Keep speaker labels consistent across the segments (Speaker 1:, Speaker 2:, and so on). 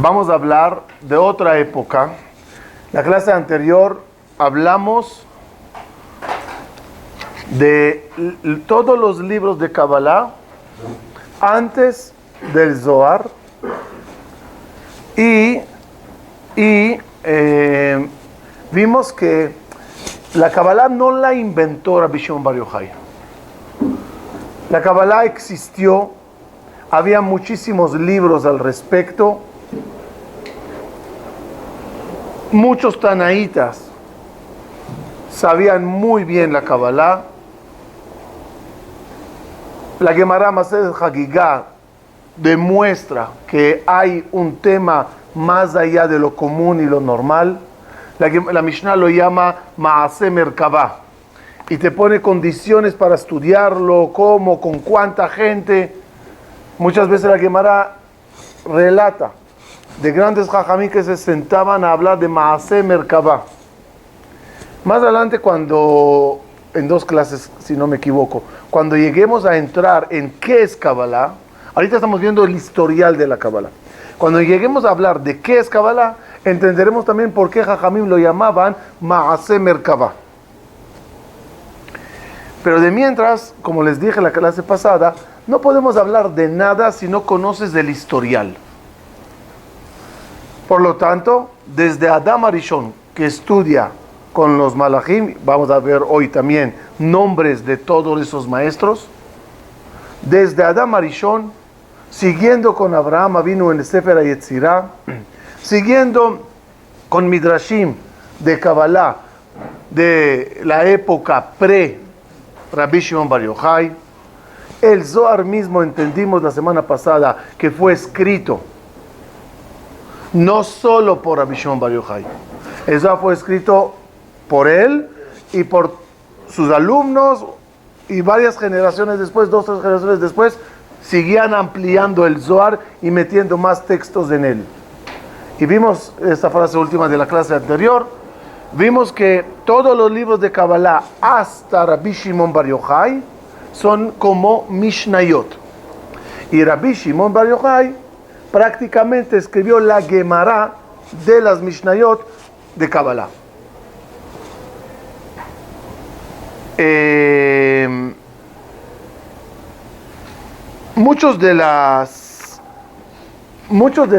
Speaker 1: Vamos a hablar de otra época. La clase anterior hablamos de todos los libros de Kabbalah antes del Zohar y vimos que la Kabbalah no la inventó Rabbi Shimon Bar Yochai. La Kabbalah existió, había muchísimos libros al respecto. Muchos tanaítas sabían muy bien la Kabbalah. La Gemara Masechet Hagigah demuestra que hay un tema más allá de lo común y lo normal. La Mishnah lo llama Maaseh Merkavah y te pone condiciones para estudiarlo, cómo, con cuánta gente. Muchas veces la Gemara relata de grandes jajamí que se sentaban a hablar de Maaseh Merkavah. Más adelante, cuando, en dos clases, si no me equivoco, cuando lleguemos a entrar en qué es Kabbalah, ahorita estamos viendo el historial de la Kabbalah. Cuando lleguemos a hablar de qué es Kabbalah, entenderemos también por qué jajamim lo llamaban Maaseh Merkavah. Pero de mientras, como les dije en la clase pasada, no podemos hablar de nada si no conoces del historial. Por lo tanto, desde Adam Arishon, que estudia con los Malachim, vamos a ver hoy también nombres de todos esos maestros, desde Adam Arishon, siguiendo con Abraham Avinu en el Sefer HaYetzirah, siguiendo con Midrashim de Kabbalah, de la época pre-Rabbi Shimon Bar Yochai, el Zohar mismo entendimos la semana pasada que fue escrito no solo por Rabbi Shimon Bar Yochai. El Zohar fue escrito por él y por sus alumnos, y varias generaciones después, 2 o 3 generaciones después, seguían ampliando el Zohar y metiendo más textos en él. Y vimos esta frase última de la clase anterior, vimos que todos los libros de Kabbalah hasta Rabbi Shimon Bar Yochai son como Mishnayot. Y Rabbi Shimon Bar Yochai prácticamente escribió la Gemara de las Mishnayot de Kabbalah. Muchos de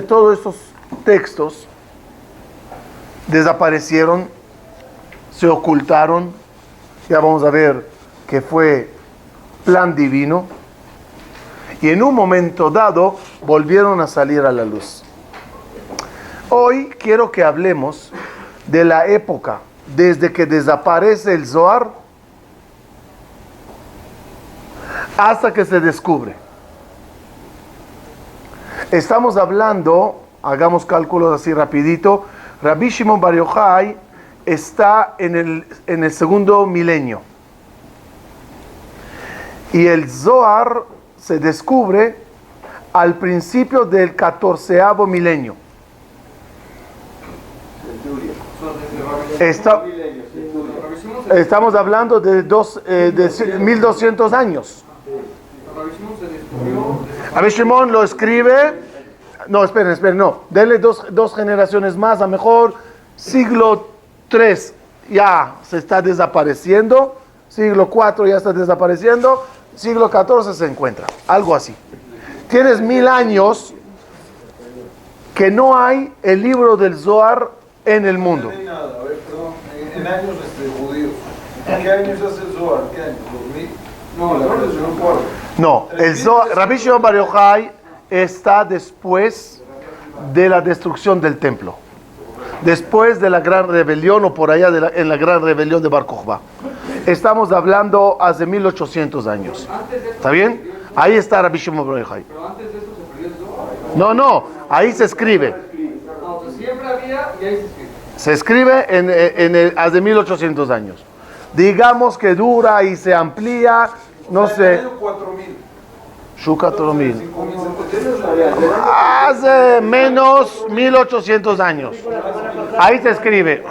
Speaker 1: todos estos textos desaparecieron, se ocultaron. Ya vamos a ver que fue plan divino, y en un momento dado volvieron a salir a la luz. Hoy quiero que hablemos de la época desde que desaparece el Zohar hasta que se descubre. Estamos hablando, hagamos cálculos así rapidito, Rabbi Shimon Bar Yochai está en el segundo milenio. Y el Zohar se descubre al principio del 14º milenio. Estamos hablando de 1200 años. Rabbi Shimon lo escribe. No, esperen, no. Denle dos generaciones más, a lo mejor siglo 3 ya se está desapareciendo, siglo 4 ya está desapareciendo, siglo 14 se encuentra, algo así. Tienes 1000 años que no hay el libro del Zohar en el mundo.
Speaker 2: No hay nada, a ver, perdón, en años judíos. ¿Qué años hace el Zohar? ¿Qué años? ¿2000? No, la verdad es que no puedo.
Speaker 1: No, el Zohar, Rabbi Shimon Bar Yochai está después de la destrucción del templo, después de la gran rebelión, o por allá en la gran rebelión de Bar Kokhba. Estamos hablando hace 1800 años. ¿Está bien? Ahí está Rabbi Shimon Bar Yochai.
Speaker 3: Pero antes de eso se perdió el Zohar.
Speaker 1: No, ahí se escribe.
Speaker 3: No, o sea, siempre había y ahí se escribe.
Speaker 1: Se escribe hace 1800 años. Digamos que dura y se amplía, no sé.
Speaker 2: 4000.
Speaker 1: Shuka Toromil. Hace menos 1800 años. Ahí se escribe.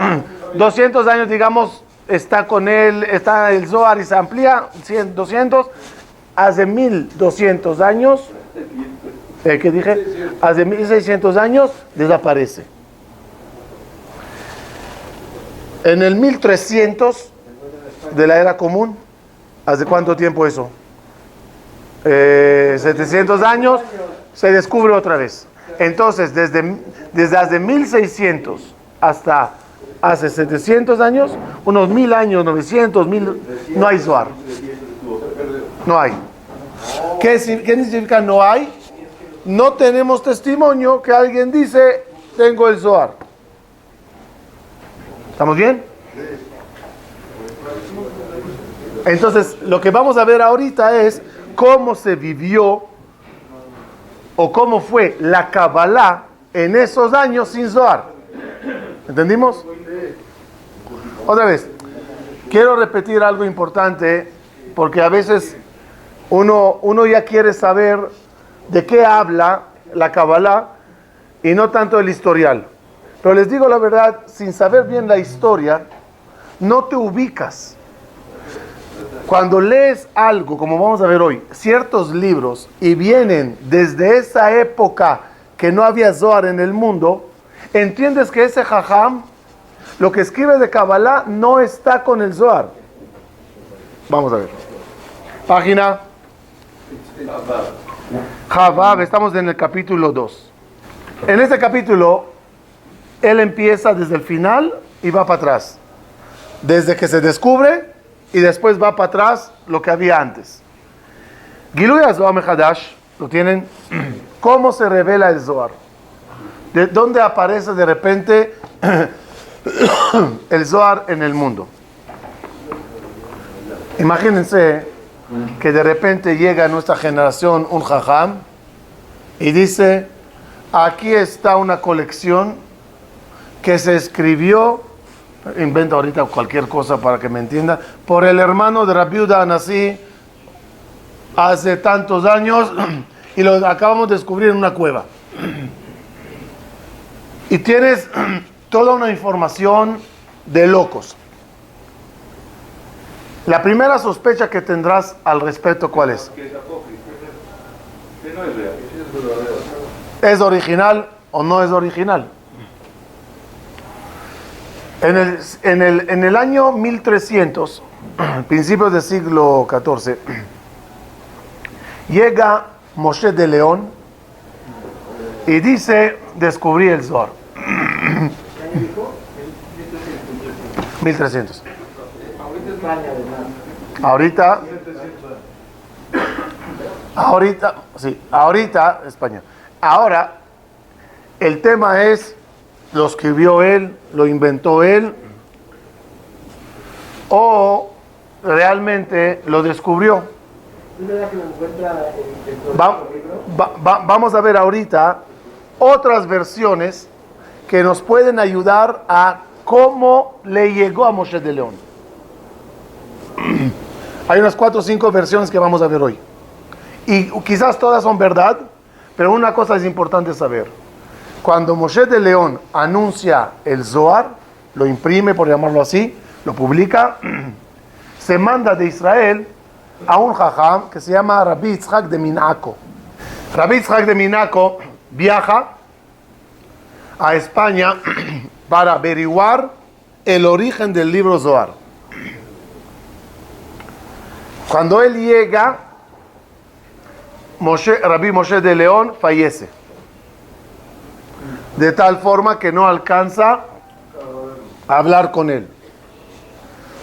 Speaker 1: 200 años, digamos, está con él, está el Zohar y se amplía. 100, 200. Hace 1200 años ¿Qué dije? Hace 1600 años desaparece. En el 1300 de la era común, ¿hace cuánto tiempo eso? 700 años, se descubre otra vez. Entonces, desde hace 1600 hasta hace 700 años, unos 1000 años, 900, 1000, no hay Zohar. No hay. ¿Qué significa no hay? No tenemos testimonio que alguien dice, tengo el Zohar. ¿Estamos bien? Entonces, lo que vamos a ver ahorita es cómo se vivió o cómo fue la Kabbalah en esos años sin Zohar. ¿Entendimos? Otra vez, quiero repetir algo importante porque a veces uno ya quiere saber de qué habla la Kabbalah y no tanto el historial. Pero les digo la verdad, sin saber bien la historia, no te ubicas. Cuando lees algo, como vamos a ver hoy, ciertos libros, y vienen desde esa época que no había Zohar en el mundo, entiendes que ese Jajam, lo que escribe de Kabbalah, no está con el Zohar. Vamos a ver. Página Javab, estamos en el capítulo 2. En este capítulo, él empieza desde el final y va para atrás. Desde que se descubre y después va para atrás lo que había antes. Giluy HaZohar Mehadash, ¿lo tienen? ¿Cómo se revela el Zohar? ¿De dónde aparece de repente el Zohar en el mundo? Imagínense que de repente llega a nuestra generación un jajam y dice, aquí está una colección que se escribió, invento ahorita cualquier cosa para que me entienda, por el hermano de Rabbi Yehuda Hanasí hace tantos años y lo acabamos de descubrir en una cueva. Y tienes toda una información de locos. La primera sospecha que tendrás al respecto, ¿cuál es? ¿Es original o no es original? En el año 1300, principios del siglo XIV, llega Moshe de León y dice, descubrí el Zohar. 1300. Ahorita España. Ahora, el tema es, lo escribió él, lo inventó él, o realmente lo descubrió. Vamos a ver ahorita otras versiones que nos pueden ayudar a cómo le llegó a Moshe de León. Hay unas 4 o 5 versiones que vamos a ver hoy. Y quizás todas son verdad, pero una cosa es importante saber. Cuando Moshe de León anuncia el Zohar, lo imprime, por llamarlo así, lo publica, se manda de Israel a un jajam que se llama Rabbi Yitzhak de Minaco. Rabbi Yitzhak de Minaco viaja a España para averiguar el origen del libro Zohar. Cuando él llega, Rabbi Moshe de León fallece. De tal forma que no alcanza a hablar con él.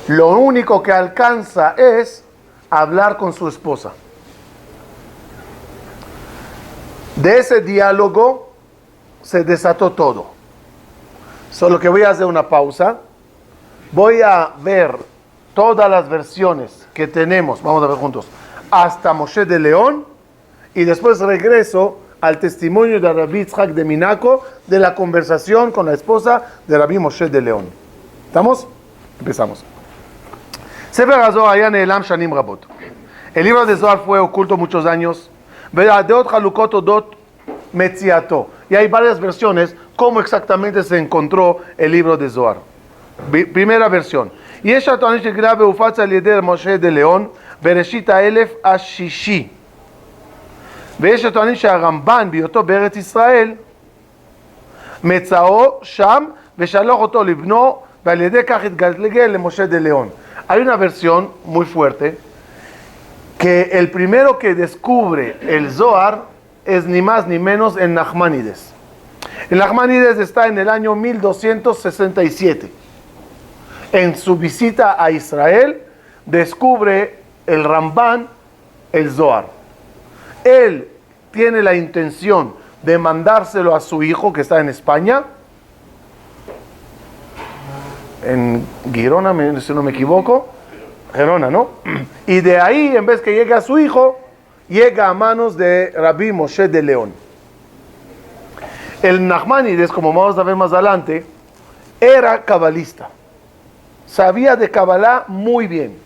Speaker 1: Lo único que alcanza es hablar con su esposa. De ese diálogo se desató todo. Solo que voy a hacer una pausa. Voy a ver todas las versiones que tenemos, vamos a ver juntos, hasta Moshe de León, y después regreso al testimonio de Rabbi Yitzhak de Minaco de la conversación con la esposa de Rabbi Moshe de León. ¿Estamos? Empezamos. Sefer HaZohar היה נעלם שנים רבות. El libro de Zohar fue oculto muchos años. והדעות חלוקות אודות מציאתו. Y hay varias versiones cómo exactamente se encontró el libro de Zohar. Primera versión. יש הטוענים שגילה והופץ על ידי משה de León בראשית האלף השישי. ויש שטוענים שהרמב"ן בהיותו בארץ ישראל מצאו שם ושלח אותו לבנו ועל ידי כך התגלגל למשה de León. Hay una versión muy fuerte que el primero que descubre el Zohar es ni más ni menos el Nachmanides. El Nachmanides está en el año 1267. En su visita a Israel descubre el Rambán el Zohar. Él tiene la intención de mandárselo a su hijo que está en España, en Girona, si no me equivoco, Gerona, ¿no? Y de ahí, en vez que llegue a su hijo, llega a manos de Rabbi Moshe de León. El Nachmanides, como vamos a ver más adelante, era cabalista. Sabía de Kabbalah muy bien.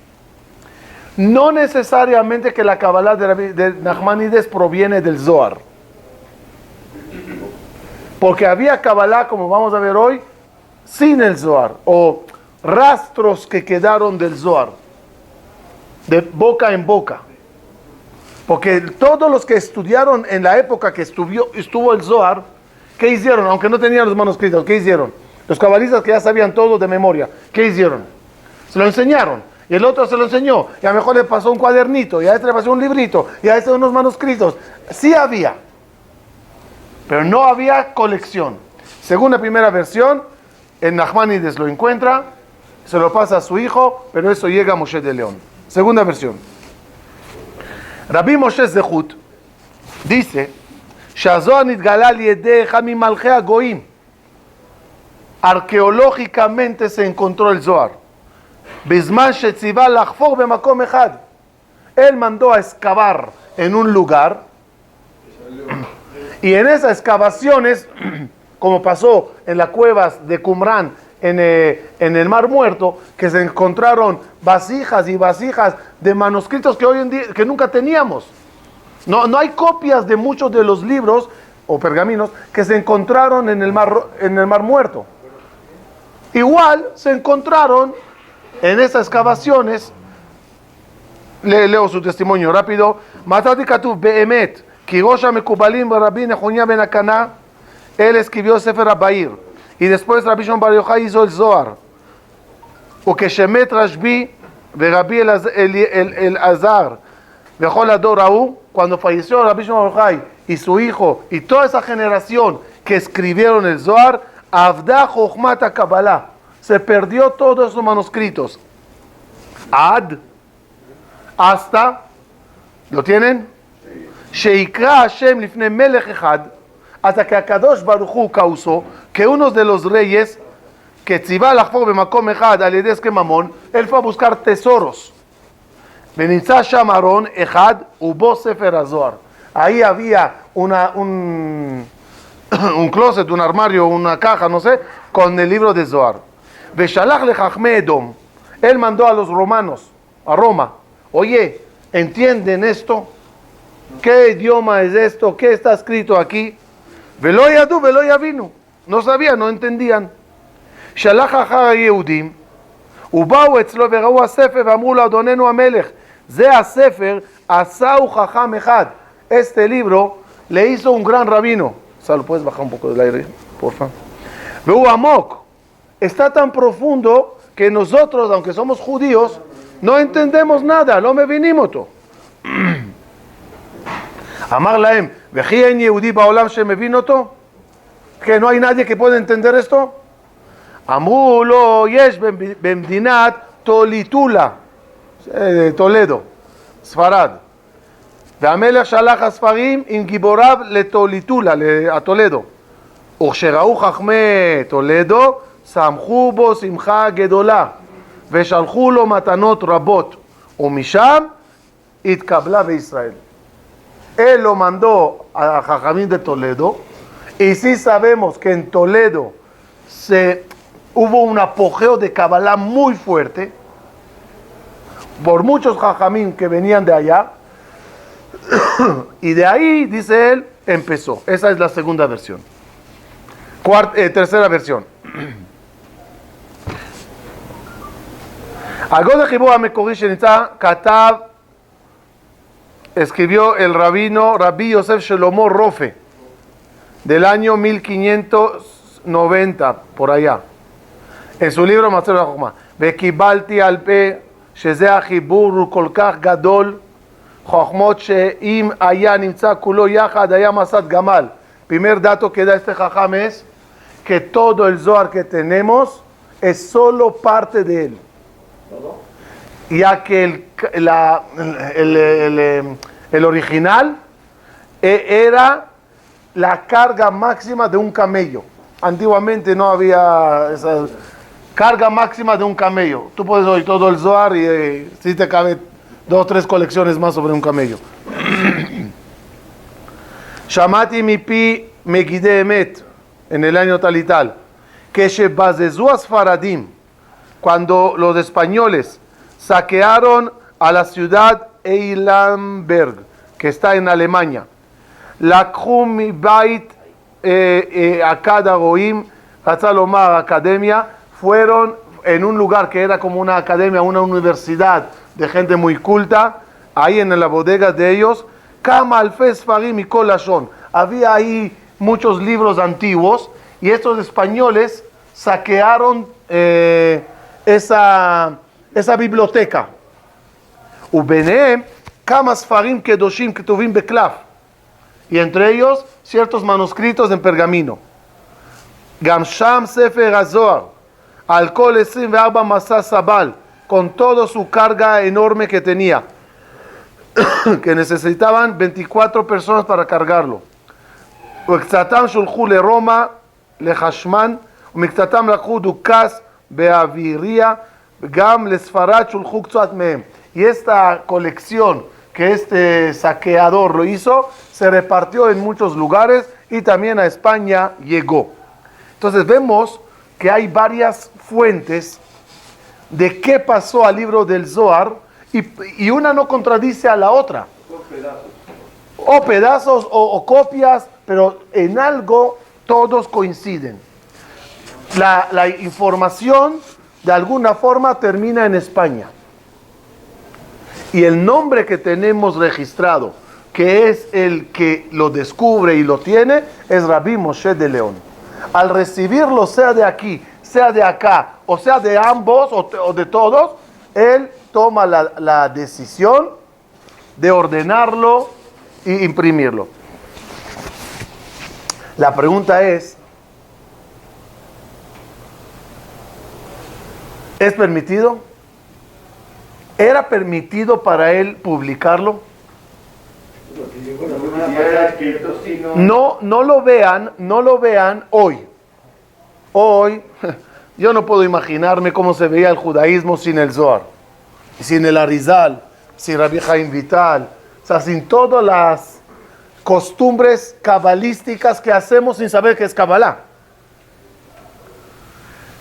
Speaker 1: No necesariamente que la Kabbalah de Nachmanides proviene del Zohar. Porque había Kabbalah, como vamos a ver hoy, sin el Zohar, o rastros que quedaron del Zohar, de boca en boca. Porque todos los que estudiaron en la época que estuvo el Zohar, ¿qué hicieron? Aunque no tenían los manuscritos, ¿qué hicieron? Los cabalistas que ya sabían todo de memoria, ¿qué hicieron? Se lo enseñaron, y el otro se lo enseñó, y a lo mejor le pasó un cuadernito, y a este le pasó un librito, y a este unos manuscritos. Sí había, pero no había colección. Según la primera versión, el Nachmanides lo encuentra, se lo pasa a su hijo, pero eso llega a Moshe de León. Segunda versión. Rabbi Moshe Zehut dice, שהזוהר נתגלה על ידי אחד ממלכי הגויים. Arqueológicamente se encontró el Zohar. בזמן שציווה לחפור במקום אחד. Él mandó a excavar en un lugar, y en esas excavaciones, como pasó en las cuevas de Qumran, en el Mar Muerto, que se encontraron vasijas y vasijas de manuscritos que hoy en día, que nunca teníamos. No hay copias de muchos de los libros o pergaminos que se encontraron en el Mar Muerto. Igual se encontraron en esas excavaciones. Leo su testimonio rápido. Matati Katuv Be'emet, Ki Rosh HaMekubalim Rabbi Nehonia ben Akana, él escribió Sefer HaBair, y después Rabbi Shimon Bar Yochai hizo el Zohar. O que Shemet Rashbi de Rabbi Elazar Bechol Ador Ahu, cuando falleció Rabbi Shimon Bar Yochai y su hijo y toda esa generación que escribieron el Zohar, Avda Chochmat HaKabbalah, se perdió todos esos manuscritos. Hasta, ¿lo tienen? Sheikra Hashem lifnei melech echad, hasta que Akadosh Baruch Hu causó que uno de los reyes que tzivá lachfor bemakom echad al yedei eskem mamon, él fue a buscar tesoros. Venitzá sham aron echad ubo sefer hazohar. Ahí había un closet, un armario, una caja, no sé, con el libro de Zohar. Veshalach lechachmei Edom, él mandó a los romanos, a Roma. Oye, ¿entienden esto? ¿Qué idioma es esto? ¿Qué está escrito aquí? Velo yadu, velo yavinu. No sabían, no entendían. Shalach achar Yehudim, ובאו אצלו וראו הספר ואמרו לו, אדוננו המלך, זה הספר, עשהו חכם אחד. Este libro le hizo un gran rabino. Salo, ¿puedes bajar un poco del aire, por favor? והוא עמוק. Está tan profundo que nosotros, aunque somos judíos, no entendemos nada, לא מבינים אותו. אמר להם, וכי אין יהודי בעולם שמבין אותו? que no hay nadie que pueda entender esto? אמרו לו, יש במדינת טוליטולה, טולדו, ספרד. והמלך שלח הספרים עם גיבוריו לטוליטולה, לטולדו. וכשראו חכמי טולדו, שמחו בו שמחה גדולה, ושלחו לו מתנות רבות, ומשם התקבלה בישראל. Él lo mandó a Jajamín de Toledo, y sí sabemos que en Toledo hubo un apogeo de Kabbalah muy fuerte, por muchos Jajamín que venían de allá, y de ahí, dice él, empezó. Esa es la segunda versión. Tercera versión. הגוד החיבור המקורי שנמצא כתב escribió el Rabbi Yosef Shlomo Rofe, del año 1590, por allá, en su libro Maser HaChokmah. וקיבלתי על פה שזה החיבור הוא כל כך גדול, חוכמות שאם היה נמצא כולו יחד היה מסת גמל. Primer dato que da este jajam es que todo el Zohar que tenemos es solo parte de él. Ya que el original era la carga máxima de un camello. Antiguamente no había esa carga máxima de un camello. Tú puedes oír todo el Zohar y si te cabe 2 o 3 colecciones más sobre un camello. Shamati mi pi megide emet, en el año tal y tal, que shebazezu asfaradim, cuando los españoles saquearon a la ciudad Eilenberg, que está en Alemania, לקחו מבית Akad Agoim, Hatzalomar, academia, fueron en un lugar que era como una academia, una universidad de gente muy culta, ahí en la bodega de ellos, Kama Alfes Farim y Kolashon. Había ahí muchos libros antiguos y estos españoles saquearon esa biblioteca. Ubeneem Kama Sfarim Kedoshim Ketuvim Beklav. Y entre ellos ciertos manuscritos en pergamino. Gamsham Sefer HaZohar. Al Kol 24 Masá Sabal, con toda su carga enorme que tenía, que necesitaban 24 personas para cargarlo. Uxatam shulchu le Roma, le Hashman, umiktatam lakhu dukas beaviria, gam le Sfarad shulchu ktsat mehem. Y esta colección que este saqueador lo hizo, se repartió en muchos lugares y también a España llegó. Entonces vemos que hay varias fuentes de qué pasó al libro del Zohar y una no contradice a la otra. O pedazos o copias, pero en algo todos coinciden. La información de alguna forma termina en España. Y el nombre que tenemos registrado, que es el que lo descubre y lo tiene, es Rabbi Moshe de León. Al recibirlo, sea de aquí, sea de acá, o sea de ambos o de todos, él toma la decisión de ordenarlo e imprimirlo. La pregunta es permitido? ¿Era permitido para él publicarlo? No lo vean hoy. Hoy, yo no puedo imaginarme cómo se veía el judaísmo sin el Zohar, sin el Arizal, sin Rabbi Chaim Vital, o sea, sin todas las costumbres cabalísticas que hacemos sin saber qué es Kabbalah.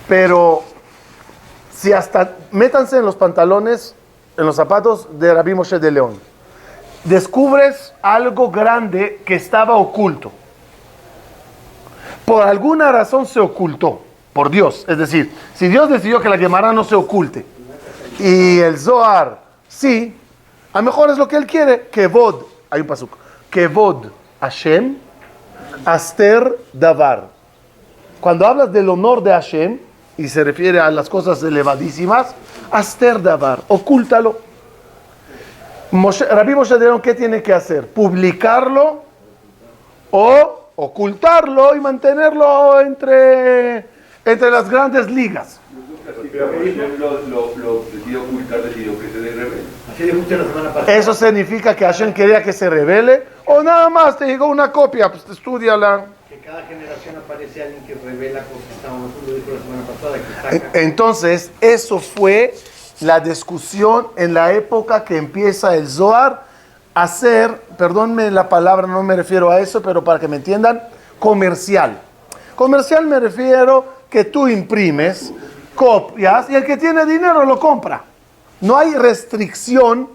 Speaker 1: Pero, si hasta, métanse en los pantalones, en los zapatos de Rabbi Moshe de León, descubres algo grande que estaba oculto. Por alguna razón se ocultó, por Dios. Es decir, si Dios decidió que la Gemara no se oculte, y el Zohar, sí, a lo mejor es lo que él quiere. Kevod, hay un pasuk, Kevod Hashem, Aster Davar. Cuando hablas del honor de Hashem, y se refiere a las cosas elevadísimas, Aster Davar, ocúltalo. Rabbi Moshe de León, ¿qué tiene que hacer? ¿Publicarlo o ocultarlo y mantenerlo entre las grandes ligas? ¿Eso significa que Hashem quería que se revele? ¿O nada más te llegó una copia? Pues estudiala.
Speaker 4: Que cada generación aparece alguien que revela cosas que estábamos hablando la semana pasada. Que
Speaker 1: Entonces, eso fue la discusión en la época que empieza el Zohar a ser, perdónme la palabra, no me refiero a eso, pero para que me entiendan, comercial. Comercial me refiero que tú imprimes, copias y el que tiene dinero lo compra. No hay restricción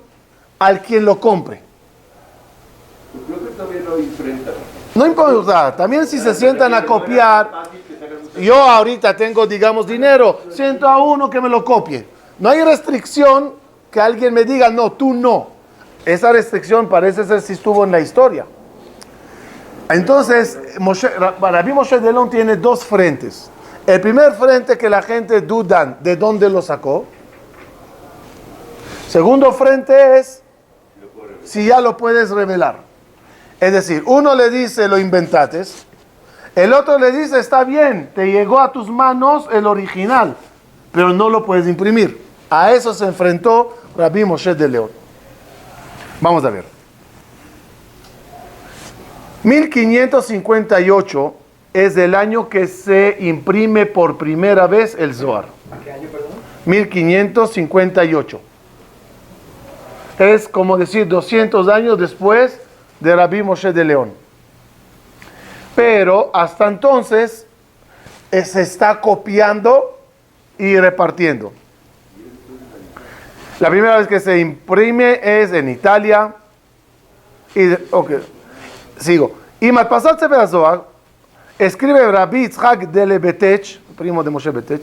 Speaker 1: al quien lo compre.
Speaker 5: Creo que también lo imprenta.
Speaker 1: No importa, también si se sientan a copiar, yo ahorita tengo, digamos, dinero, siento a uno que me lo copie. No hay restricción que alguien me diga, no, tú no. esa restricción parece ser si estuvo en la historia. Entonces, Rabbi Moshe de León tiene dos frentes. El primer frente que la gente dudan de dónde lo sacó. Segundo frente es si ya lo puedes revelar. Es decir, uno le dice lo inventaste, el otro le dice está bien, te llegó a tus manos el original, pero no lo puedes imprimir. A eso se enfrentó Rabbi Moshe de León. Vamos a ver. 1558 es el año que se imprime por primera vez el Zohar.
Speaker 4: ¿A qué año, perdón?
Speaker 1: 1558. Es como decir 200 años después de Rabbi Moshe de León. Pero hasta entonces se está copiando y repartiendo. La primera vez que se imprime es en Italia. Sigo. Y al pasar Sefer HaZohar, escribe Rabbi Yitzhak de Lebetech, primo de Moshe Betech,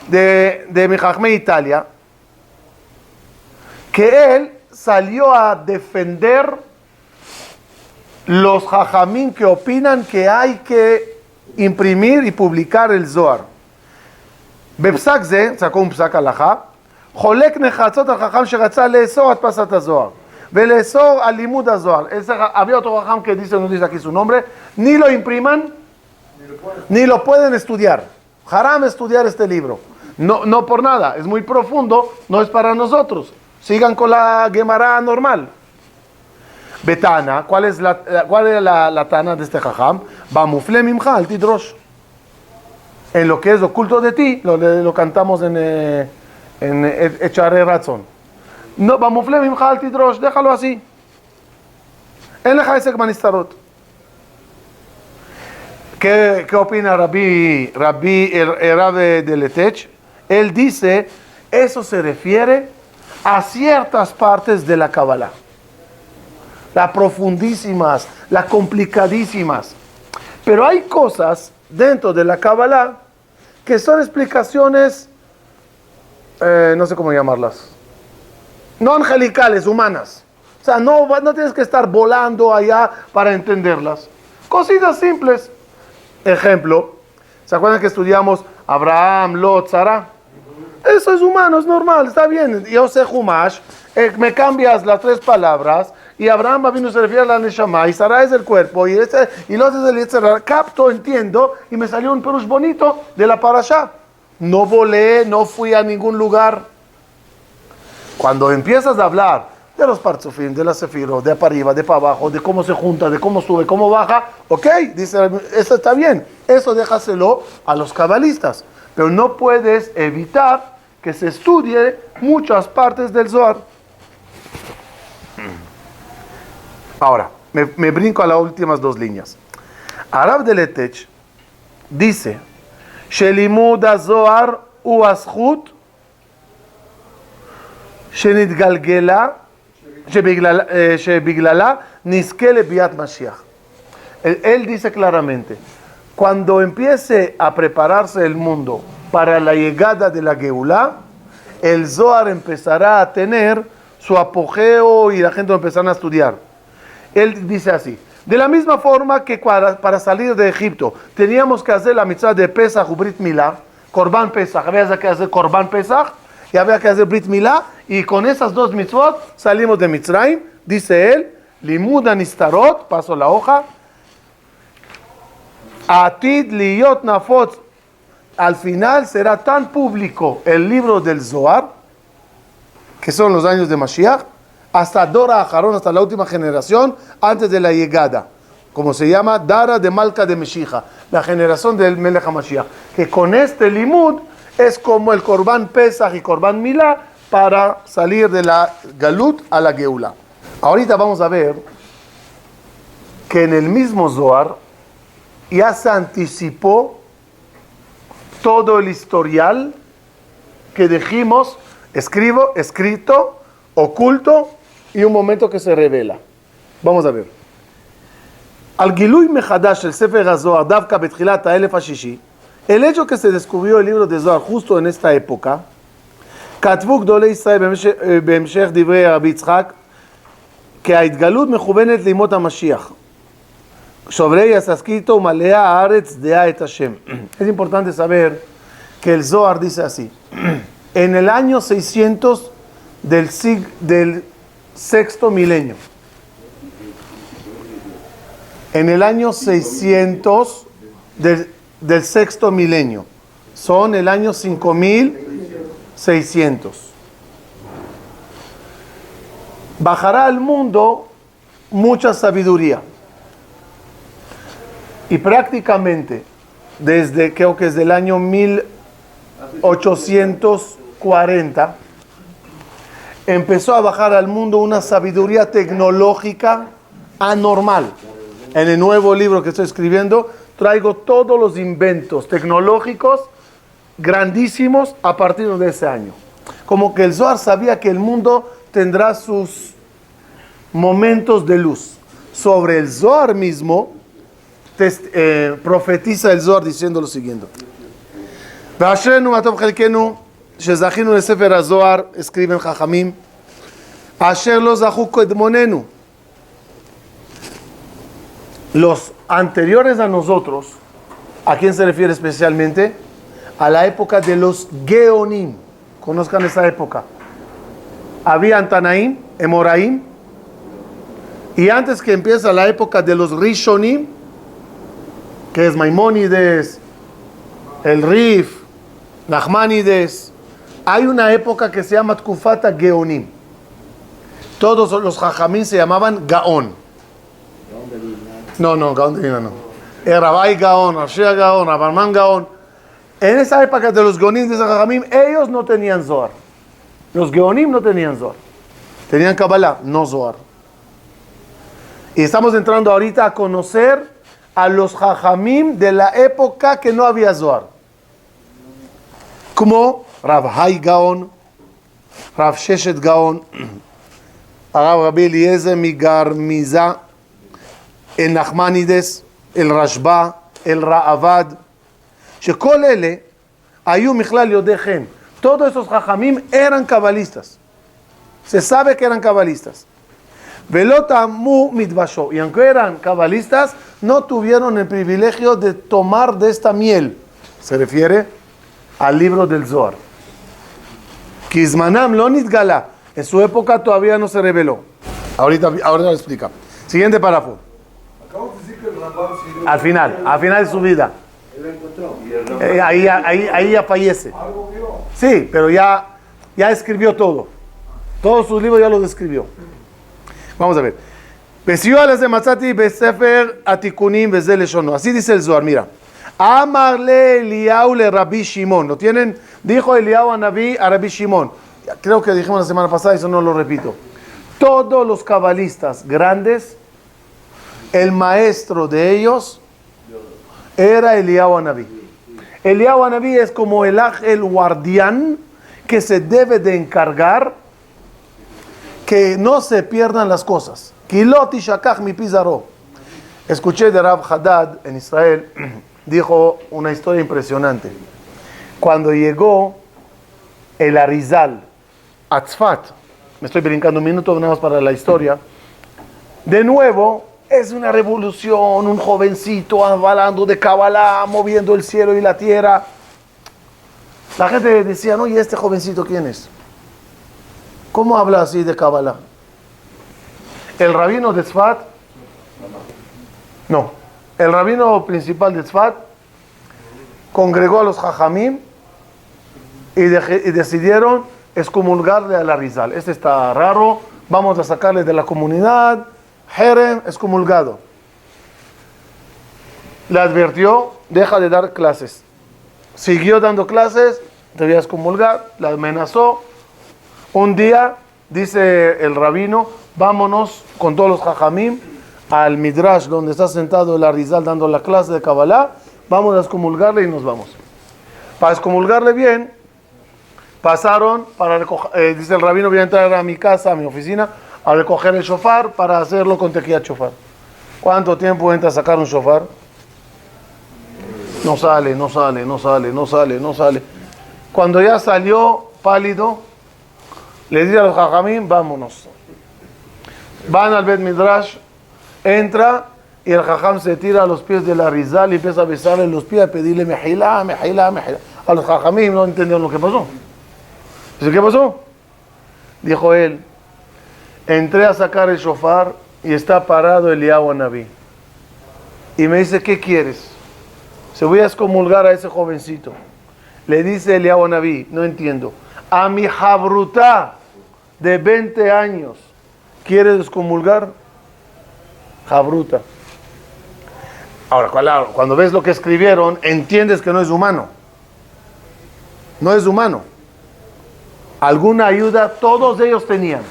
Speaker 1: de Mejachmei Italia, que él salió a defender los jajamín que opinan que hay que imprimir y publicar el Zohar. בפסק זה, sacó un פסק הלכה, חולק נחרצות על חכם שרצה לאסור הדפסת הזוהר ולאסור על לימוד הזוהר. Había otro jajam que dice, no dice aquí su nombre, ni lo impriman, ni lo pueden estudiar. Haram estudiar este libro. No por nada, es muy profundo, no es para nosotros. Sigan con la Gemara normal. Betana, ¿cuál es la Tana de este jajam? Bamufle mimcha al tidrosh. En lo que es oculto de ti, lo cantamos en Echaré Razón. No, Bamufle mimcha al tidrosh, déjalo así. En la Jaisek Manistarot. ¿Qué opina Rabbi de Letech? Él dice, eso se refiere a ciertas partes de la Kabbalah. Las profundísimas, las complicadísimas. Pero hay cosas dentro de la Kabbalah que son explicaciones, no sé cómo llamarlas, no angelicales, humanas. O sea, no tienes que estar volando allá para entenderlas. Cositas simples. Ejemplo, ¿se acuerdan que estudiamos Abraham, Lot, Sara? Eso es humano, es normal, está bien. Yo sé Humash, me cambias las tres palabras, y Abraham vino se refiere a la Neshama, y Sara es el cuerpo, y Lot es el Yetzirah. Capto, entiendo, y me salió un perush bonito de la parashá. No volé, no fui a ningún lugar. Cuando empiezas a hablar de los partzufim, de la sefirot, de para arriba, de para abajo, de cómo se junta, de cómo sube, cómo baja, ok, dice, eso está bien, eso déjaselo a los cabalistas, pero no puedes evitar que se estudie muchas partes del Zohar. Ahora, me brinco a las últimas dos líneas. Arab de Letech dice, Shelimud HaZohar u azchut shenitgalgela שבגללה נזכה לביאת משיח. Él dice claramente, cuando empiece a prepararse el mundo para la llegada de la Geulá, el Zohar empezará a tener su apogeo y la gente lo empezará a estudiar. Él dice así, de la misma forma que para salir de Egipto teníamos que hacer la mitzvah de Pesach u Brit Milá, Korban Pesach, había que hacer Korban Pesach y había que hacer Brit Milá, y con esas dos mitzvot salimos de Mitzrayim. Dice él, Limud Anistarot, paso la hoja, Atid Liyot Nafot, al final será tan público el libro del Zohar, que son los años de Mashiach, hasta Dora Aharón, hasta la última generación, antes de la llegada, como se llama, Dara de Malka de Meshicha, la generación del Melech HaMashiach, que con este Limud es como el Korban Pesach y Korban Milá para salir de la Galut a la Geula. Ahorita vamos a ver que en el mismo Zohar ya se anticipó todo el historial que dijimos, escrito, oculto, y un momento que se revela. Vamos a ver. Al Gilui Mechadash el Sefer HaZohar Davka Betchilat HaElef HaShishi, el hecho que se descubrió el libro de Zohar justo en esta época, Katvu Gdolei Israel Bemshech Divrei Rabbi Yitzhak, que Aitgalut mejuvenet limot HaMashiach. Sobre ella está escrito, Malea Haaretz Dea et Hashem. Es importante saber que el Zohar dice así. En el año 600 del sexto milenio. En el año 600 del sexto milenio. Son el año 5600. Bajará al mundo mucha sabiduría. Y prácticamente, creo que es del año 1840, empezó a bajar al mundo una sabiduría tecnológica anormal. En el nuevo libro que estoy escribiendo, traigo todos los inventos tecnológicos grandísimos a partir de ese año. Como que el Zohar sabía que el mundo tendrá sus momentos de luz. Sobre el Zohar mismo, profetiza el Zohar diciendo lo siguiente. Ve'ashrenu matov chelkenu shezachinu lesefer hazohar, escriben Jajamim, asher lo zachu kedmonenu. Los anteriores a nosotros, ¿a quién se refiere especialmente? A la época de los Geonim. Conozcan esa época. Había Tanaim, Emoraim, y antes que empieza la época de los Rishonim, que es Maimónides, el Rif, Nachmanides, hay una época que se llama Tkufata Geonim. Todos los Jajamín se llamaban Gaón. No, Gaón de Vilna no. Rabai Gaón, Rashia Gaón, Rabarman Gaón. En esa época de los Geonim de Jajamín, ellos no tenían Zohar. Los Geonim no tenían Zohar. Tenían Kabbalah, no Zohar. Y estamos entrando ahorita a conocer a los Jajamim de la época que no había Zohar. Como Rav Hai Gaon, Rav Sheshet Gaon, Rabbi Eliezer Migarmiza, el Nachmanides, el Rashba, el Ra'avad, שכל אלה היו מכלל יודעי חן. Todos esos Jajamim eran cabalistas. Se sabe que eran cabalistas. ולא טעמו מדבשו. Y aunque eran cabalistas, no tuvieron el privilegio de tomar de esta miel. Se refiere al libro del Zohar. כי זמנם לא נתגלה. En su época todavía no se reveló. Ahorita lo explica. Siguiente párrafo.
Speaker 2: Acabo de decir que el Rambam sirvió.
Speaker 1: Al final de su vida.
Speaker 4: Él lo encontró.
Speaker 1: Ahí ya fallece.
Speaker 2: Algo vio.
Speaker 1: Sí, pero ya escribió todo. Todos sus libros ya los escribió. Vamos a ver. Así dice el Zohar, mira. Amarle Eliyahu le Rabbi Shimon. ¿Lo tienen? Dijo Eliyahu a Rabbi Shimon. Creo que dijimos la semana pasada, eso no lo repito. Todos los cabalistas grandes, el maestro de ellos era Eliyahu Hanaví. Eliyahu Hanaví es como el guardián que se debe de encargar que no se pierdan las cosas. Kiloti shakach mi pizarro. Escuché de Rav Haddad en Israel, dijo una historia impresionante. Cuando llegó el Arizal a Tzfat, me estoy brincando un minuto nada más para la historia, de nuevo es una revolución, un jovencito hablando de Kabbalah, moviendo el cielo y la tierra. La gente decía, no, ¿y este jovencito quién es? ¿Cómo habla así de Kabbalah? El rabino de Tzfat, no, el rabino principal de Tzfat congregó a los Jajamim y decidieron excomulgarle al Arizal. Este está raro, vamos a sacarle de la comunidad. Jerem, excomulgado. Le advirtió, deja de dar clases. Siguió dando clases, debía excomulgar, le amenazó. Un día, dice el rabino, vámonos con todos los Jajamim al Midrash, donde está sentado el Arizal dando la clase de Kabbalah, vamos a excomulgarle y nos vamos. Para excomulgarle bien, pasaron, dice el rabino, voy a entrar a mi casa, a mi oficina, a recoger el shofar para hacerlo con tequila shofar. ¿Cuánto tiempo entra a sacar un shofar? No sale. Cuando ya salió pálido, le dice a los Jajamim, vámonos. Van al Bet Midrash, entra y el jajam se tira a los pies de la Rizal y empieza a besarle los pies, a pedirle mejilá, mejilá, mejilá. A los jajamim no entendieron lo que pasó. Dice, ¿qué pasó? Dijo él, entré a sacar el shofar y está parado Eliyahu Anabí. Y me dice, ¿qué quieres? Se voy a excomulgar a ese jovencito. Le dice Eliyahu Anabí, no entiendo. A mi jabrutá de 20 años, ¿quiere excomulgar? Jabruta. Ahora, claro, cuando ves lo que escribieron, entiendes que no es humano. No es humano. Alguna ayuda todos ellos tenían.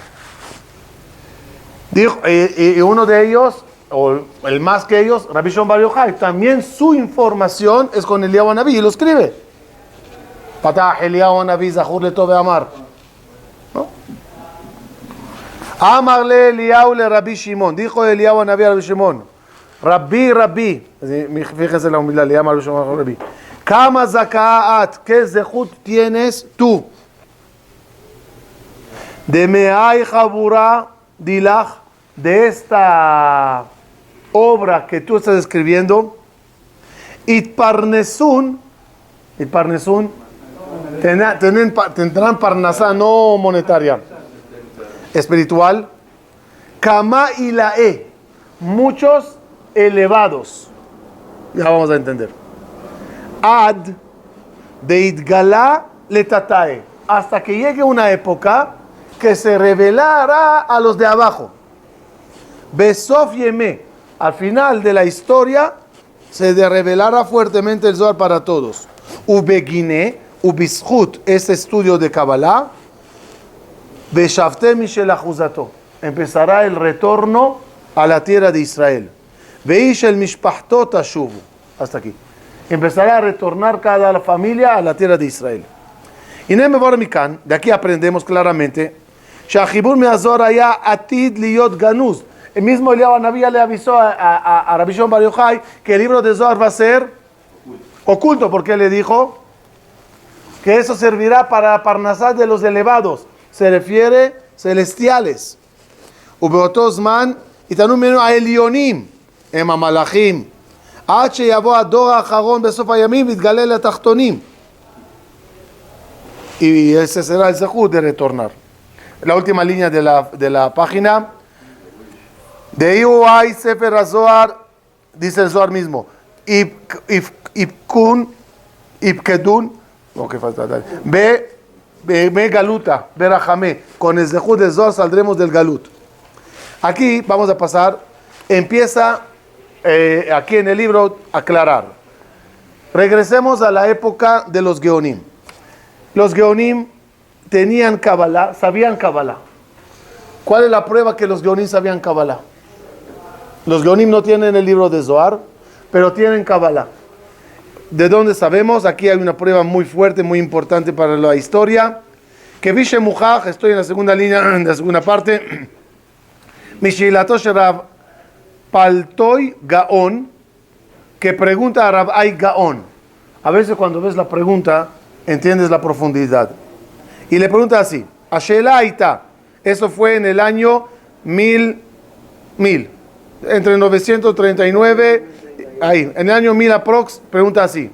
Speaker 1: Dijo, y uno de ellos, o el más que ellos, Rabbi Shimon Bar Yochai, también su información es con Eliyahu Anabí y lo escribe. Patah Eliyahu Anabí Zahur Letov Amar. ¿No? Amarle Eliyahu le Rabbi Shimon. Dijo Eliyahu Anabí a Rabbi Shimon. Rabbi. Fíjense la humildad, le llama a Rabbi Shimon Rabbi. Kama zakaat, ¿qué zehut tienes tú? De me'ay jabura dilach, de esta obra que tú estás escribiendo, itparnesun, tendrán parnasá no monetaria, espiritual, kama ilae, muchos elevados, ya vamos a entender, ad de itgalá letatae, hasta que llegue una época que se revelará a los de abajo. Besof Yemé, al final de la historia, se revelará fuertemente el Zohar para todos. Ubeginé, ubishut, este estudio de Kabbalah, Beshavte Mishel Achuzato, empezará el retorno a la tierra de Israel. Veish el Mishpachtot Tashuvu, hasta aquí. Empezará a retornar cada familia a la tierra de Israel. Y de aquí aprendemos claramente שהחיבור מהזוהר היה עתיד להיות גנוז. El mismo Eliyahu Anabí le avisó a Rabbi Shimon Bar Yochai que el libro de Zohar va a ser oculto, porque le dijo que eso servirá para parnasá de los elevados, se refiere celestiales. ובאותו זמן יתנו ממנו העליונים, הם המלאכים, עד שיבוא הדור האחרון בסוף הימים ויתגלה לתחתונים. Y ese será el zehut de retornar. La última línea de la página. De Iuay Sefer HaZohar, dice el Zohar mismo. Ipkedun, no, que falta. Be Galuta, Berajame. Con el zehut de Zohar saldremos del Galut. Aquí vamos a pasar. Empieza aquí en el libro aclarar. Regresemos a la época de los Geonim. Los Geonim tenían Kabbalah, sabían Kabbalah. ¿Cuál es la prueba que los Geonim sabían Kabbalah? Los Geonim no tienen el libro de Zohar, pero tienen Kabbalah. ¿De dónde sabemos? Aquí hay una prueba muy fuerte, muy importante para la historia. Que Vishe Mujaj, estoy en la segunda línea, en la segunda parte. Mishilato Sherav Paltoy Gaon, que pregunta a Rabbi Gaon. A veces cuando ves la pregunta, entiendes la profundidad. Y le pregunta así, Ashela Aita, eso fue en el año 1000, entre 939, ahí, en el año 1000 aprox, pregunta así.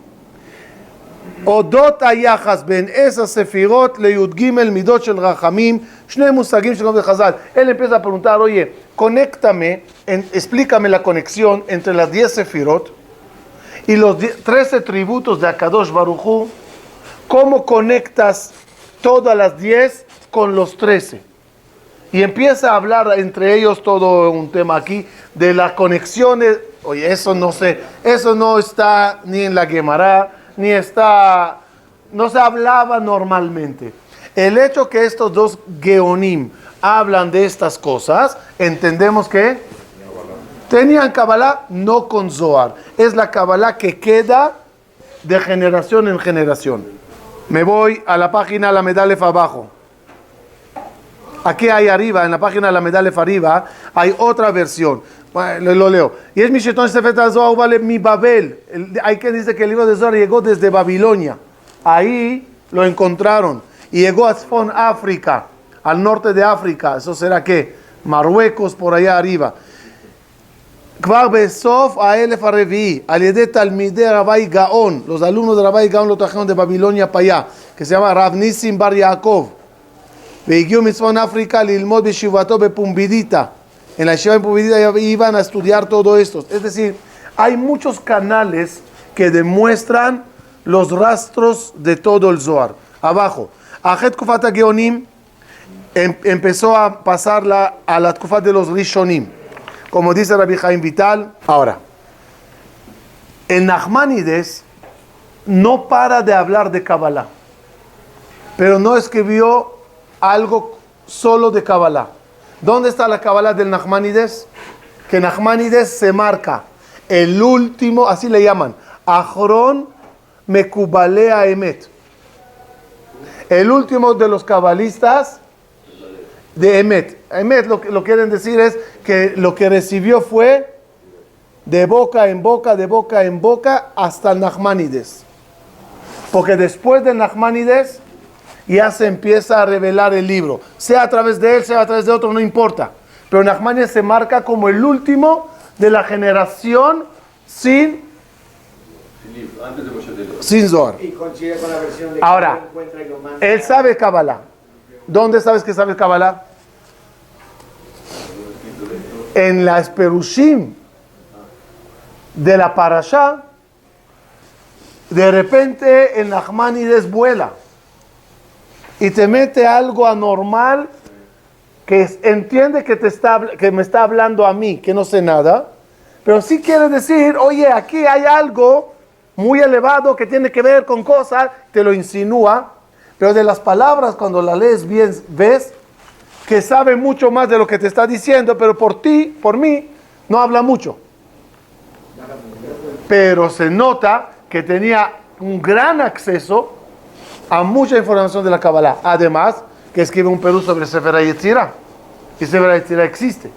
Speaker 1: Odot ayachas ben esas sefirot le yud gimel midot shel rachamim, shnei musagim shel de Chazal. Él empieza a preguntar, oye, conéctame, explícame la conexión entre las 10 sefirot y los 13 tributos de Akadosh Baruj Hu. ¿Cómo conectas todas las 10 con los 13? Y empieza a hablar entre ellos todo un tema aquí de las conexiones. Oye, eso no sé, eso no está ni en la Gemara, ni está, no se hablaba normalmente. El hecho que estos dos Geonim hablan de estas cosas, entendemos que tenían Kabbalah no con Zohar. Es la Kabbalah que queda de generación en generación. Me voy a la página la Medalef abajo. Aquí hay arriba, en la página la Medalef arriba, hay otra versión. Bueno, lo leo. Y es mi shetón Sefer HaZohar vale mi Babel. Hay quien dice que el libro de Zohar llegó desde Babilonia. Ahí lo encontraron. Y llegó a Tzfon África, al norte de África. ¿Eso será qué? Marruecos, por allá arriba. כבר בסוף האלף הרביעי, על ידי תלמידי רבי גאון, los alumnos de רבי גאון lo trajeron de Babilonia para allá, que se llama רב ניסים בר יעקב, והגיעו מצפון אפריקה ללמוד בישיבתו בפומבידיטה. En la yeshiva en Pumbedita iban a estudiar todo esto. Es decir, hay muchos canales que demuestran los rastros de todo el Zohar. Abajo, Ajet Kufat HaGeonim empezó a pasarla a la Kufat de los Rishonim, como dice Rabbi Chaim Vital. Ahora, en Nachmanides no para de hablar de Kabbalah, pero no escribió algo solo de Kabbalah. ¿Dónde está la Kabbalah del Nachmanides? Que Nachmanides se marca el último, así le llaman, Achron Mekubalei Emet, el último de los cabalistas de Emet. Emet lo quieren decir es que lo que recibió fue de boca en boca, de boca en boca, hasta el Nachmanides. Porque después del Nachmanides ya se empieza a revelar el libro. Sea a través de él, sea a través de otro, no importa. Pero Nachmanides se marca como el último de la generación sin Zohar.
Speaker 4: Y coincide con la versión de
Speaker 1: Ahora,
Speaker 4: que encuentra y lo manda.
Speaker 1: él sabe Kabbalah. ¿Dónde sabes que sabe Kabbalah? En la Esperushim de la Parashá, de repente el Nachmanides vuela y te mete algo anormal que entiende que me está hablando a mí, que no sé nada, pero sí quiere decir, oye, aquí hay algo muy elevado que tiene que ver con cosas, te lo insinúa, pero de las palabras cuando las lees bien, ves que sabe mucho más de lo que te está diciendo, pero por mí, no habla mucho. Pero se nota que tenía un gran acceso a mucha información de la Kabbalah. Además, que escribe un Perú sobre Sefer HaYetzirah. Y Sefer HaYetzirah existe.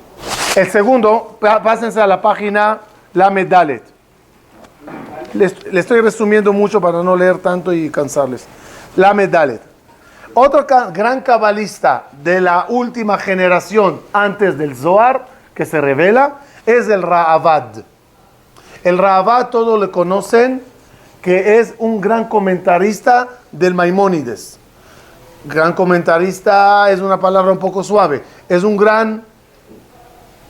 Speaker 1: El segundo, pásense a la página Lamed Dalet. Le estoy resumiendo mucho para no leer tanto y cansarles. Lamed Dalet. Otro gran cabalista de la última generación antes del Zohar que se revela es el Ra'avad. El Ra'avad todos le conocen, que es un gran comentarista del Maimónides. Gran comentarista es una palabra un poco suave. Es un gran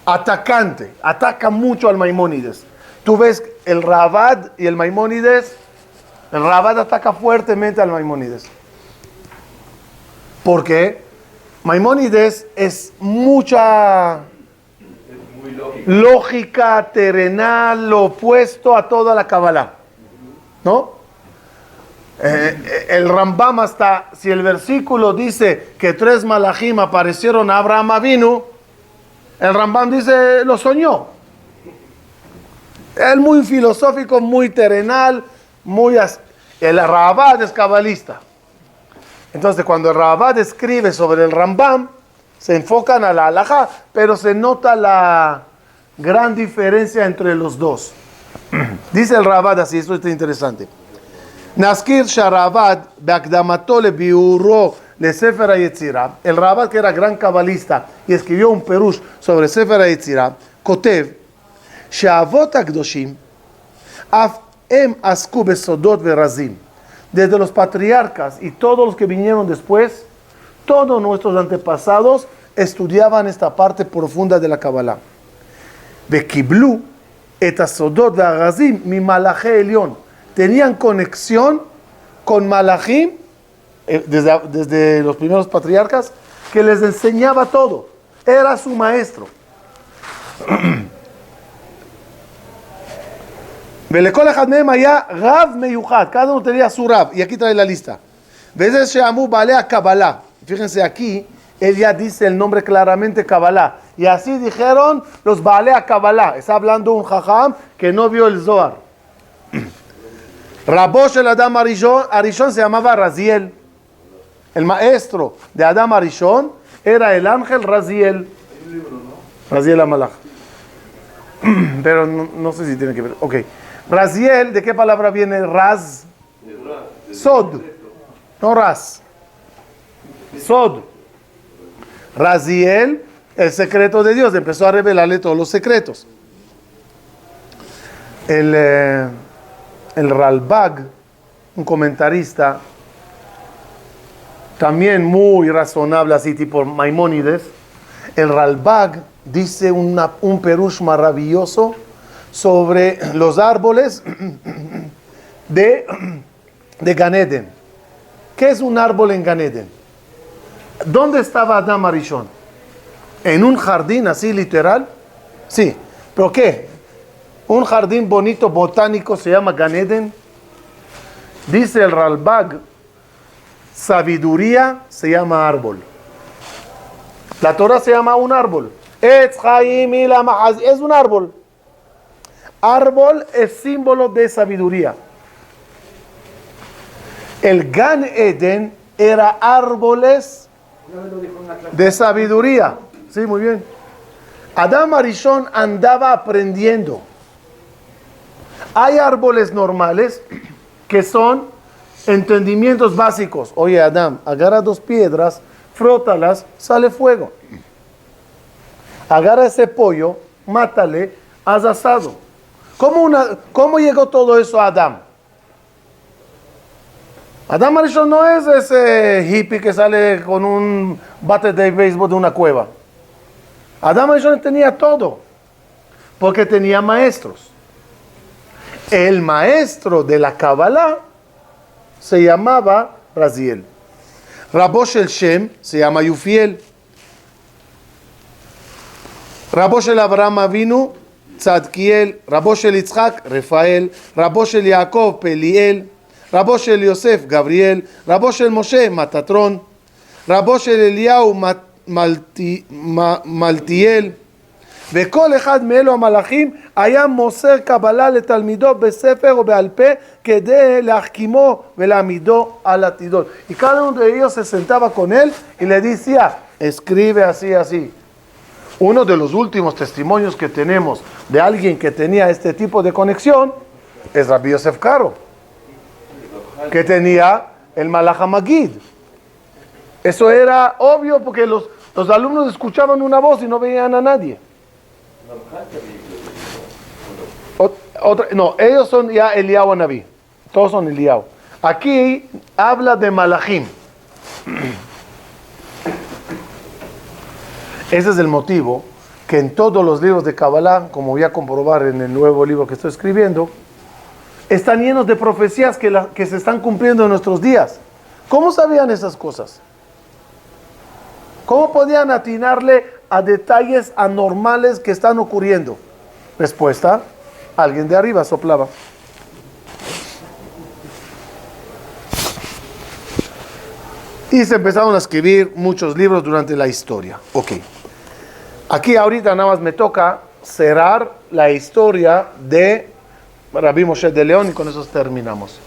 Speaker 1: atacante. Ataca mucho al Maimónides. Tú ves el Ra'avad y el Maimónides. El Ra'avad ataca fuertemente al Maimónides. ¿Por qué? Maimónides es mucha lógica terrenal, lo opuesto a toda la Kabbalah, ¿no? El Rambam, hasta si el versículo dice que 3 malajim aparecieron a Abraham Avinu, el Rambam dice, lo soñó. Él muy filosófico, muy terrenal, el Ra'avad es cabalista. Entonces, cuando el Ra'avad escribe sobre el Rambam, se enfocan a la halajá, pero se nota la gran diferencia entre los dos. Dice el Ra'avad así, esto está interesante. Nazkir Sharavad beakdamato lebiuro le Sefer HaYetzirah. El Ra'avad, que era gran cabalista y escribió un perush sobre Sefer HaYetzirah, kotev she'avot ha'kdoshim af em asku besodot verazim. Desde los patriarcas y todos los que vinieron después, todos nuestros antepasados estudiaban esta parte profunda de la Kabbalah. Vekiblu et asodot ve'arazim mi malachei elyon. Tenían conexión con malachim desde los primeros patriarcas, que les enseñaba todo. Era su maestro. Velekol echad mehem haya Rav meyuchad. Cada uno tenía su Rav. Y aquí trae la lista. Veces she'amu balei Kabbalah. Fíjense aquí, él ya dice el nombre claramente Kabbalah. Y así dijeron los balei Kabbalah. Está hablando un jajam que no vio el Zohar. Rabosh el Adam Arishon se llamaba Raziel. El maestro de Adam Arishon era el ángel Raziel. Raziel Amalach. Pero no sé si tiene que ver. Ok. Raziel, ¿de qué palabra viene Raz? Sod. No Raz. Sod. Raziel el secreto de Dios, empezó a revelarle todos los secretos. El Ralbag, un comentarista, también muy razonable, así tipo Maimónides, el Ralbag dice un perush maravilloso sobre los árboles de Gan Eden. ¿Qué es un árbol en Gan Eden? ¿Dónde estaba Adam Arishon? ¿En un jardín así literal? Sí. ¿Pero qué? ¿Un jardín bonito botánico se llama Gan Eden? Dice el Ralbag, sabiduría se llama árbol. La Torah se llama un árbol. Es un árbol. Árbol es símbolo de sabiduría. El Gan Eden era árboles de sabiduría. Sí, muy bien. Adam Arishon andaba aprendiendo. Hay árboles normales que son entendimientos básicos. Oye, Adam, agarra 2 piedras, frótalas, sale fuego. Agarra ese pollo, mátale, haz asado. ¿Cómo llegó todo eso a Adam? Adam Arishon no es ese hippie que sale con un bate de béisbol de una cueva. Adam Arishon tenía todo, porque tenía maestros. El maestro de la Kabbalah se llamaba Raziel. Rabo Shel Shem se llama Yufiel. Rabo Shel Abraham Avinu, Tzadkiel. Rabo Shel Yitzhak, Rafael. Rabo Shel Yaakov, Peliel. Rabo Shel Yosef, Gabriel. Rabo Shel Moshe, Matatron. Rabo Shel Eliyahu, Maltiel. וכל אחד מאלו המלאכים היה מוסר קבלה לתלמידו בספר או בעל פה כדי להחכימו ולהעמידו על עתידות. Y cada uno de ellos se sentaba con él y le decía, escribe así, así. Uno de los últimos testimonios que tenemos de alguien que tenía este tipo de conexión es Rabbi Yosef Karo, que tenía el Malach HaMagid. Eso era obvio porque los alumnos escuchaban una voz y no veían a nadie. No, ellos son ya Eliyahu Naví. Todos son Eliyahu. Aquí habla de Malachim. Ese es el motivo que en todos los libros de Kabbalah, como voy a comprobar en el nuevo libro que estoy escribiendo, están llenos de profecías que se están cumpliendo en nuestros días. ¿Cómo sabían esas cosas? ¿Cómo podían atinarle a detalles anormales que están ocurriendo? Respuesta, alguien de arriba soplaba. Y se empezaron a escribir muchos libros durante la historia. Ok. Aquí ahorita nada más me toca cerrar la historia de Rabbi Moshe de León y con eso terminamos.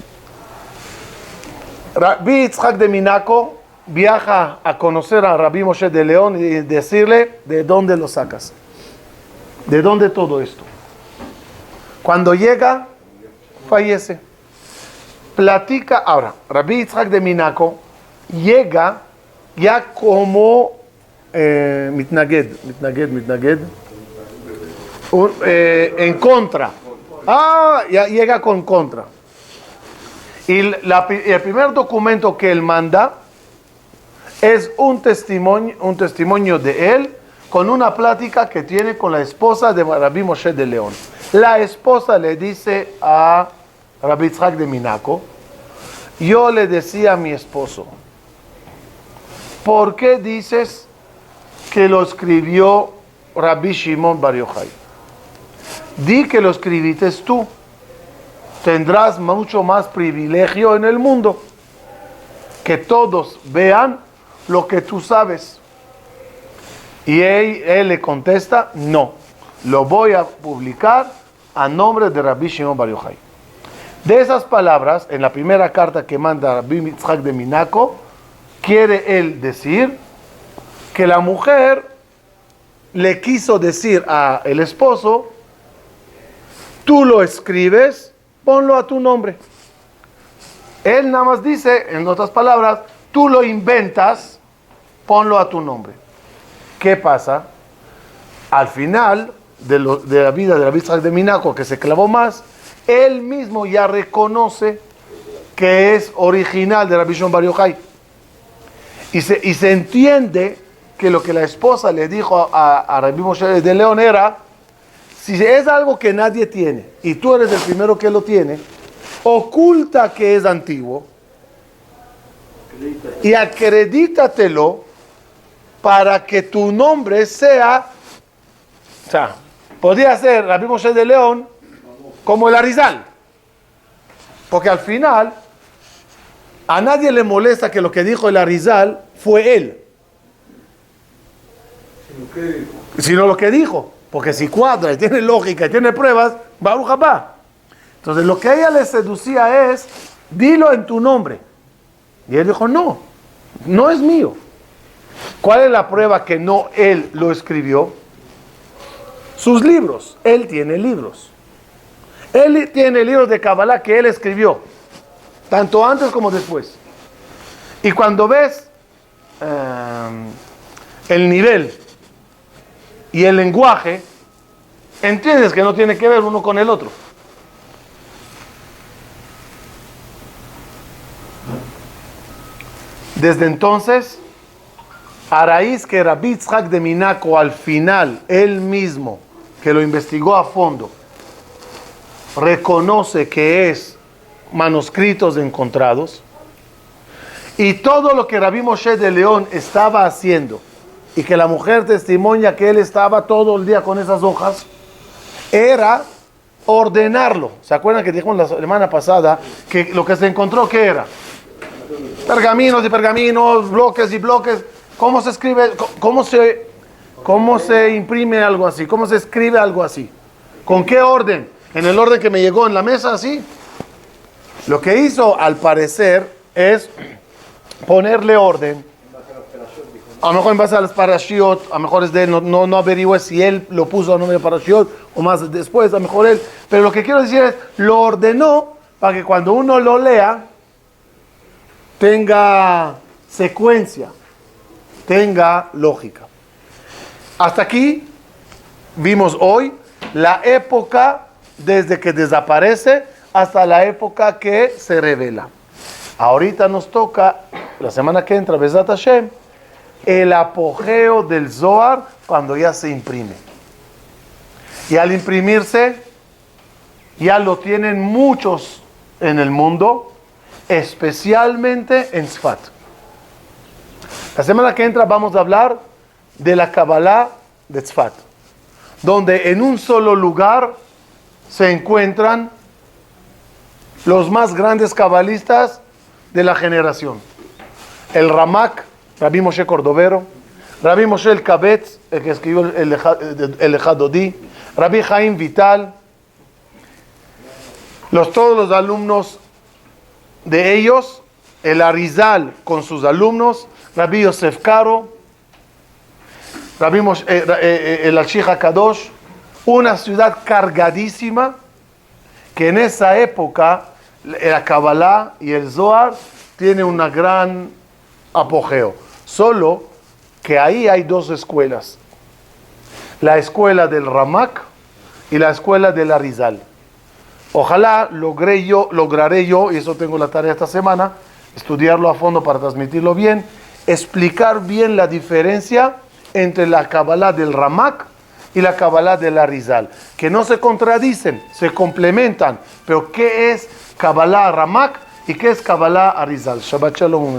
Speaker 1: Rabbi Yitzhak de Minaco viaja a conocer a Rabbi Moshe de León y decirle de dónde lo sacas, de dónde todo esto. Cuando llega, fallece. Platica, ahora, Rabbi Yitzhak de Minaco llega ya como mitnaged, en contra. Ya llega con contra. Y el primer documento que él manda es un testimonio de él con una plática que tiene con la esposa de Rabbi Moshe de León. La esposa le dice a Rabbi Yitzhak de Minaco, yo le decía a mi esposo, ¿por qué dices que lo escribió Rabbi Shimon Bar Yochai? Di que lo escribiste tú. Tendrás mucho más privilegio en el mundo. Que todos vean lo que tú sabes. Y él le contesta, no, lo voy a publicar a nombre de Rabbi Shimon Bar Yochai. De esas palabras, en la primera carta que manda Rabbi Yitzhak de Minaco, quiere él decir que la mujer le quiso decir al esposo, tú lo escribes, ponlo a tu nombre. Él nada más dice, en otras palabras, tú lo inventas, ponlo a tu nombre. ¿Qué pasa? al final de la vida de Rabbi Yitzhak de Minaco, que se clavó más, él mismo ya reconoce que es original de Rabbi Shimon Bar Yochai. Y se entiende que lo que la esposa le dijo a Rabbi Moshe de León era, si es algo que nadie tiene y tú eres el primero que lo tiene, oculta que es antiguo y acredítatelo para que tu nombre sea, o sea, podría ser Rabbi Moshe de León como el Arizal, porque al final a nadie le molesta que lo que dijo el Arizal fue él, sino lo que dijo, porque si cuadra y tiene lógica y tiene pruebas, Baruch Haba. Entonces lo que a ella le seducía es, dilo en tu nombre. Y él dijo, no, no es mío. ¿Cuál es la prueba que no él lo escribió? Sus libros. Él tiene libros. Él tiene libros de Kabbalah que él escribió, tanto antes como después. Y cuando ves el nivel y el lenguaje, entiendes que no tiene que ver uno con el otro. Desde entonces, a raíz que Rabbi Yitzhak de Minaco al final, él mismo, que lo investigó a fondo, reconoce que es manuscritos encontrados, y todo lo que Rabbi Moshe de León estaba haciendo, y que la mujer testimonia que él estaba todo el día con esas hojas, era ordenarlo. ¿Se acuerdan que dijimos la semana pasada que lo que se encontró, qué era? Pergaminos y pergaminos, bloques y bloques. ¿Cómo se escribe? ¿Cómo se imprime algo así? ¿Cómo se escribe algo así? ¿Con qué orden? ¿En el orden que me llegó en la mesa así? Lo que hizo, al parecer, es ponerle orden. A lo mejor en base a las parashiot, a lo mejor es de él, no averigüe si él lo puso a nombre de parashiot o más después, a lo mejor él. Pero lo que quiero decir es, lo ordenó para que cuando uno lo lea, tenga secuencia, tenga lógica. Hasta aquí vimos hoy la época desde que desaparece hasta la época que se revela. Ahorita nos toca, la semana que entra, Bezat Hashem, el apogeo del Zohar cuando ya se imprime. Y al imprimirse, ya lo tienen muchos en el mundo, especialmente en Tzfat. La semana que entra vamos a hablar de la Kabbalah de Tzfat, donde en un solo lugar se encuentran los más grandes cabalistas de la generación. El Ramak, Rabbi Moshe Cordovero, Rabbi Moshe el Kabetz, el que escribió el Ejadodí, Rabbi Chaim Vital, todos los alumnos de ellos, el Arizal con sus alumnos, Rabbi Yosef Karo, Rabbi Moshe, el Al-Shich HaKadosh, una ciudad cargadísima que en esa época la Kabbalah y el Zohar tiene una gran apogeo. Solo que ahí hay dos escuelas, la escuela del Ramak y la escuela del Arizal. Ojalá lograré yo, y eso tengo la tarea esta semana, estudiarlo a fondo para transmitirlo bien, explicar bien la diferencia entre la Kabbalah del Ramak y la Kabbalah del Arizal, que no se contradicen, se complementan, pero ¿qué es Kabbalah Ramak y qué es Kabbalah Arizal? Shabbat Shalom.